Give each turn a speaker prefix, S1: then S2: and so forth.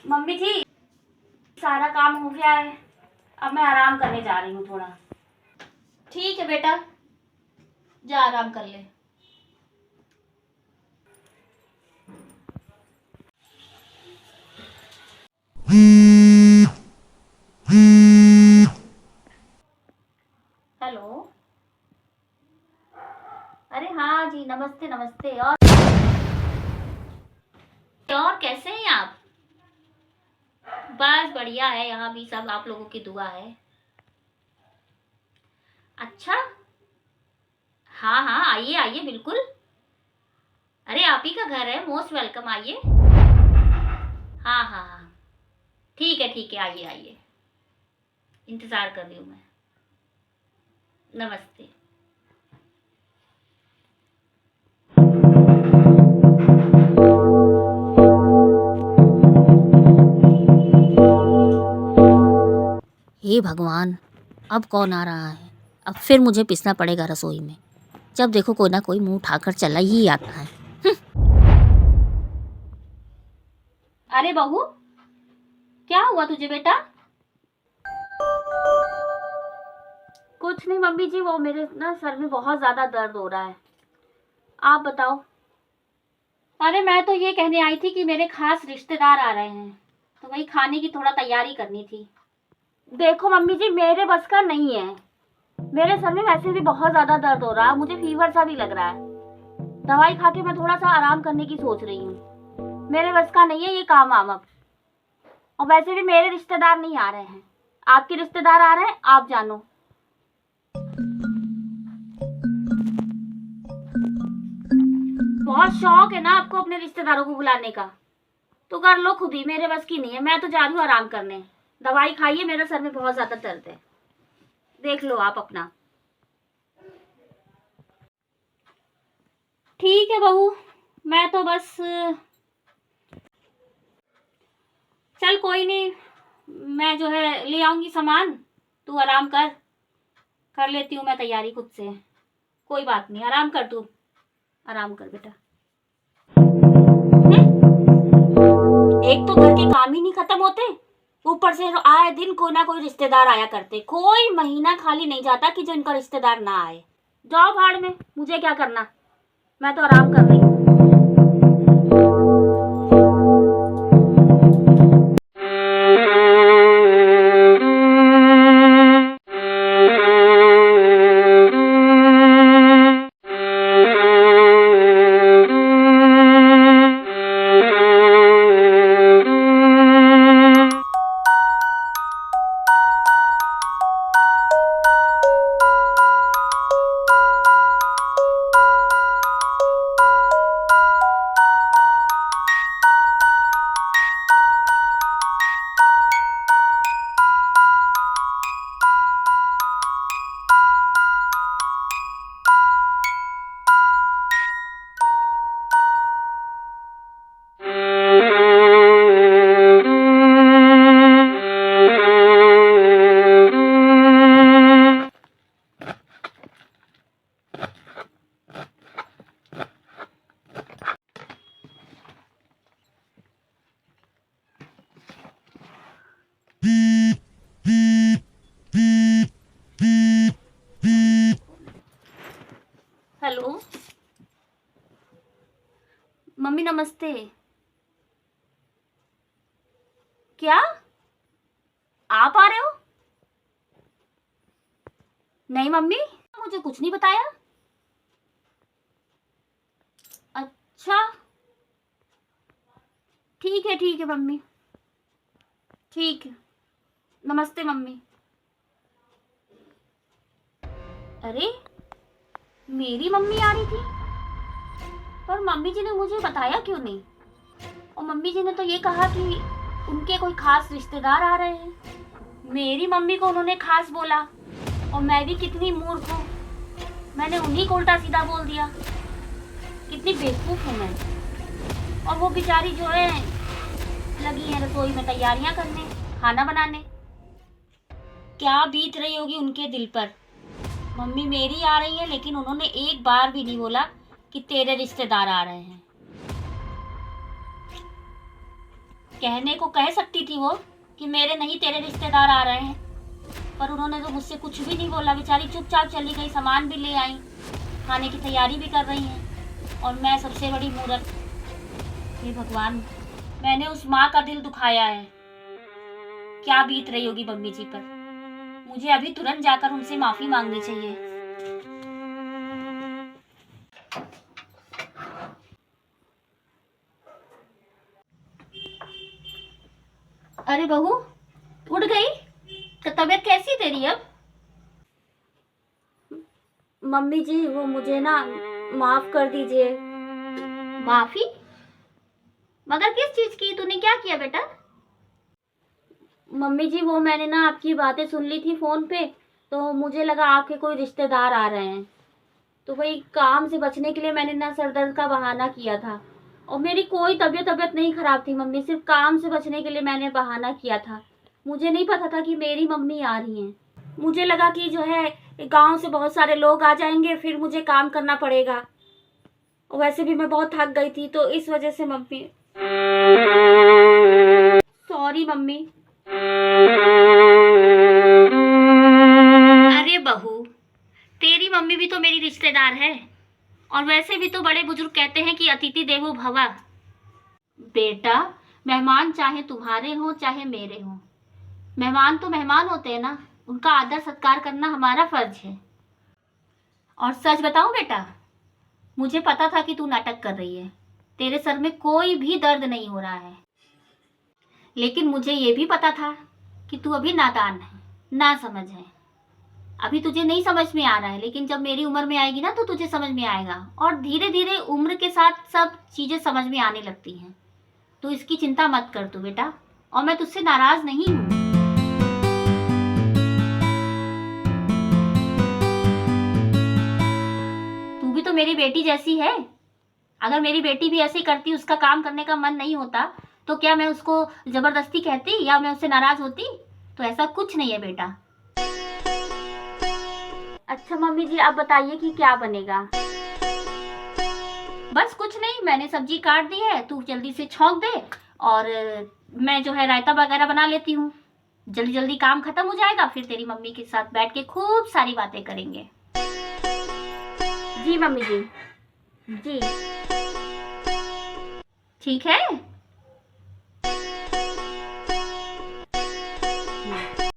S1: Mummy जी, सारा काम हो गया है। अब मैं आराम करने जा रही हूँ थोड़ा।
S2: ठीक है बेटा, जा आराम कर ले।
S1: हेलो। अरे हाँ जी, नमस्ते नमस्ते। और कैसे हैं आप? बस बढ़िया है, यहाँ भी सब आप लोगों की दुआ है। अच्छा, हाँ हाँ, आइए आइए बिल्कुल। अरे आप ही का घर है, मोस्ट वेलकम, आइए। हाँ हाँ हाँ, ठीक है, आइए आइए, इंतज़ार कर रही हूँ मैं। नमस्ते। हे भगवान, अब कौन आ रहा है? अब फिर मुझे पिसना पड़ेगा रसोई में। जब देखो कोई ना कोई मुंह उठाकर चला ही आता है। अरे बहू, क्या हुआ तुझे बेटा? कुछ नहीं मम्मी जी, वो मेरे ना सर में बहुत ज़्यादा दर्द हो रहा है। आप बताओ। अरे मैं तो ये कहने आई थी कि मेरे खास रिश्तेदार आ रहे हैं, तो वही खाने की थोड़ा तैयारी करनी थी। देखो मम्मी जी, मेरे बस का नहीं है। मेरे सर में वैसे भी बहुत ज़्यादा दर्द हो रहा है, मुझे फीवर सा भी लग रहा है। दवाई खा के मैं थोड़ा सा आराम करने की सोच रही हूँ। मेरे बस का नहीं है ये काम वाम अब। और वैसे भी मेरे रिश्तेदार नहीं आ रहे हैं, आपके रिश्तेदार आ रहे हैं, आप जानो। बहुत शौक है ना आपको अपने रिश्तेदारों को बुलाने का, तो कर लो खुद ही, मेरे बस की नहीं है। मैं तो जा रही हूँ आराम करने। दवाई खाइए, मेरे सर में बहुत ज्यादा दर्द है, देख लो आप अपना। ठीक है बहू, मैं तो बस, चल कोई नहीं, मैं जो है ले आऊंगी सामान, तू आराम कर लेती हूँ मैं तैयारी खुद से। कोई बात नहीं, आराम कर तू, आराम कर बेटा। एक तो घर के काम ही नहीं खत्म होते, ऊपर से आए दिन कोई ना कोई रिश्तेदार आया करते। कोई महीना खाली नहीं जाता कि जो इनका रिश्तेदार ना आए। जाओ भाड़ में, मुझे क्या करना, मैं तो आराम कर रही हूँ। हेलो मम्मी, नमस्ते। क्या आप आ रहे हो? नहीं मम्मी, मुझे कुछ नहीं बताया। अच्छा, ठीक है मम्मी, ठीक है। नमस्ते मम्मी। अरे मेरी मम्मी आ रही थी, पर मम्मी जी ने मुझे बताया क्यों नहीं? और मम्मी जी ने तो ये कहा कि उनके कोई खास रिश्तेदार आ रहे हैं। मेरी मम्मी को उन्होंने खास बोला, और मैं भी कितनी मूर्ख हूँ, मैंने उन्हीं को उल्टा सीधा बोल दिया। कितनी बेवकूफ़ हूँ मैं। और वो बेचारी जो है लगी है रसोई में तैयारियां करने, खाना बनाने। क्या बीत रही होगी उनके दिल पर। मम्मी मेरी आ रही है, लेकिन उन्होंने एक बार भी नहीं बोला कि तेरे रिश्तेदार आ रहे हैं। कहने को कह सकती थी वो कि मेरे नहीं तेरे रिश्तेदार आ रहे हैं, पर उन्होंने तो मुझसे कुछ भी नहीं बोला। बेचारी चुपचाप चली गई, सामान भी ले आई, खाने की तैयारी भी कर रही हैं, और मैं सबसे बड़ी मूर्ख। हे भगवान, मैंने उस माँ का दिल दुखाया है। क्या बीत रही होगी मम्मी जी पर। मुझे अभी तुरंत जाकर उनसे माफी मांगनी चाहिए। अरे बहू, उठ गई? तो तबीयत कैसी है तेरी अब? मम्मी जी, वो मुझे ना माफ कर दीजिए। माफी? मगर किस चीज की? तूने क्या किया बेटा? मम्मी जी, वो मैंने ना आपकी बातें सुन ली थी फोन पे, तो मुझे लगा आपके कोई रिश्तेदार आ रहे हैं, तो वही काम से बचने के लिए मैंने ना सर दर्द का बहाना किया था। और मेरी कोई तबीयत नहीं खराब थी मम्मी, सिर्फ काम से बचने के लिए मैंने बहाना किया था। मुझे नहीं पता था कि मेरी मम्मी आ रही हैं। मुझे लगा कि जो है गांव से बहुत सारे लोग आ जाएंगे, फिर मुझे काम करना पड़ेगा। वैसे भी मैं बहुत थक गई थी, तो इस वजह से मम्मी। Sorry mummy. अरे बहू, तेरी मम्मी भी तो मेरी रिश्तेदार है, और वैसे भी तो बड़े बुजुर्ग कहते हैं कि अतिथि देवो भव। बेटा, मेहमान चाहे तुम्हारे हो चाहे मेरे हो, मेहमान तो मेहमान होते हैं ना, उनका आदर सत्कार करना हमारा फर्ज है। और सच बताऊं बेटा, मुझे पता था कि तू नाटक कर रही है, तेरे सर में कोई भी दर्द नहीं हो रहा है, लेकिन मुझे ये भी पता था कि तू अभी नादान है, ना समझ है। अभी तुझे नहीं समझ में आ रहा है, लेकिन जब मेरी उम्र में आएगी ना तो तुझे समझ में आएगा, और धीरे धीरे उम्र के साथ सब चीजें समझ में आने लगती हैं। तो इसकी चिंता मत कर तू बेटा, और मैं तुझसे नाराज नहीं हूँ। तू भी तो मेरी बेटी जैसी है। अगर मेरी बेटी भी ऐसे करती, उसका काम करने का मन नहीं होता, तो क्या मैं उसको जबरदस्ती कहती या मैं उससे नाराज होती? तो ऐसा कुछ नहीं है बेटा। अच्छा मम्मी जी, आप बताइए कि क्या बनेगा? बस कुछ नहीं, मैंने सब्जी काट दी है, तू जल्दी से छौंक दे, और मैं जो है रायता वगैरह बना लेती हूँ। जल्दी जल्दी काम खत्म हो जाएगा, फिर तेरी मम्मी के साथ बैठ के खूब सारी बातें करेंगे। जी मम्मी जी। जी ठीक है।